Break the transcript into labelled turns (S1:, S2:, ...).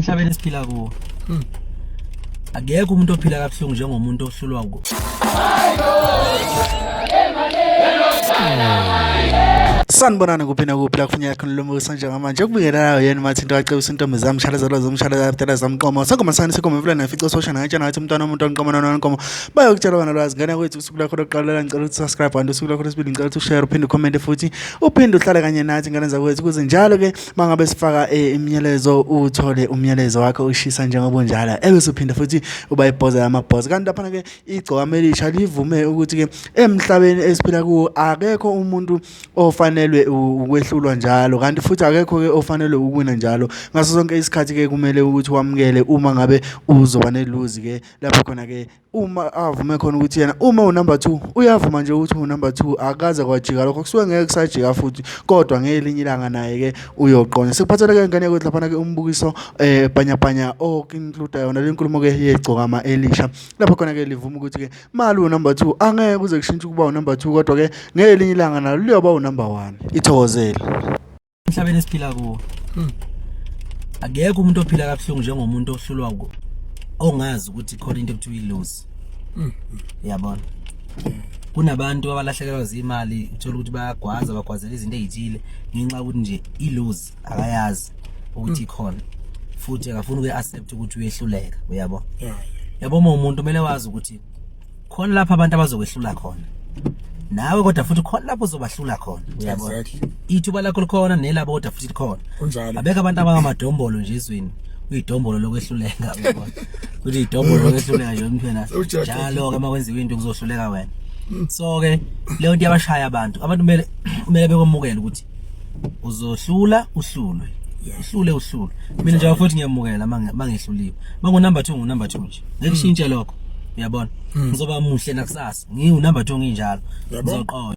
S1: Emhlabeni siphila kuwo. Akekho umuntu ophila kabuhlungu njengomuntu ohlulwa kuwo.
S2: Sanibonani kuphina kuphi la kufuneka khona lo mbuso njengamanje ukubingelela yena mathi into acebisa intombi zami shalazalo zomshalaza abadala zamqomo sakumasani sekomevula nafica social ngatsha nathi umntwana umuntu onqomo nononkomo bayokutshela bana lwazi ngane kwethu usuku lakho lokuqala ngicela ukuthi subscribe and usuku lakho lesibili ngicela ukuthi share uphinde comment futhi uphinde uhlale kanye nathi ngane zakwethu kuze njalo ke mangabe sifaka imiyalezo uthole umyalezo wakho ushisa njengoba unjalo ebese uphinde futhi uba ibhoza yamabhoza kanti lapha ke igcokama elisha livume ukuthi ke emhlabeni esiphila kuwo akekho umuntu ofanele ukwehlulwa njalo kanti futhi akekho ke ofanele ukuwina njalo ngaso sonke isikhathi ke kumele ukuthi wamukele uma ngabe uzoba neluzi ke lapho khona ke uma avume khona ukuthi yena uma unumber 2 uyavuma nje ukuthi unumber 2 akaze kwajika lokho kusuke ngeke kusajika futhi kodwa ngelinye ilanga naye ke uyoqona sikuphathele ke ngane kwethu lapha ke umbukiso bhanya o include yona lenkulumo ke yegcokama elisha lapho khona ke livuma ukuthi ke mali unumber 2 angeke kuze kushintshe ukuba unumber 2 kodwa ke ngelinye ilanga nalo liyoba unumber 1 ithokozele
S1: Emhlabeni esiphila kuwo. Akekho umuntu ophila kabuhlungu njengomuntu ohlulwa kuwo. Ongazi ukuthi khona into ekuthiwa ilose. Uyabona? Kunabantu abalahlekelwa izimali uthola ukuthi bayagwaza bagwazela izinto ezithile ngenxa ukuthi nje ilose akayazi ukuthi ikhona. Futhi akafuni ukuaccept ukuthi uyehluleka, uyabona? Yabona umuntu kumele wazi ukuthi khona lapha abantu abazokwehlula khona. Nawe kodwa futhi khona lapho uzobahlula khona, uyabona? Ithuba lakho likhona nelabo kodwa futhi likhona. Abeka abantu abangamadombolo nje ezweni. Uyidombolo lokwehluleka uyabona. Kuthi idombolo lokwehluleka nje umphena. Njalo ke makwenziwa into kuzohluleka wena. So ke leyo nto yabashaya abantu kumele bekwamukela ukuthi uzohlula uhlulwe. Uhlule. Mina nje futhi ngiyamukela mangehluliwe. Mangu number 2 ngu number 2 nje. Ngekushintshe lokho. Uyabona? Ngizoba muhle nakusasa. Ngiyu number 2 nginjalo. Ngizoqoqa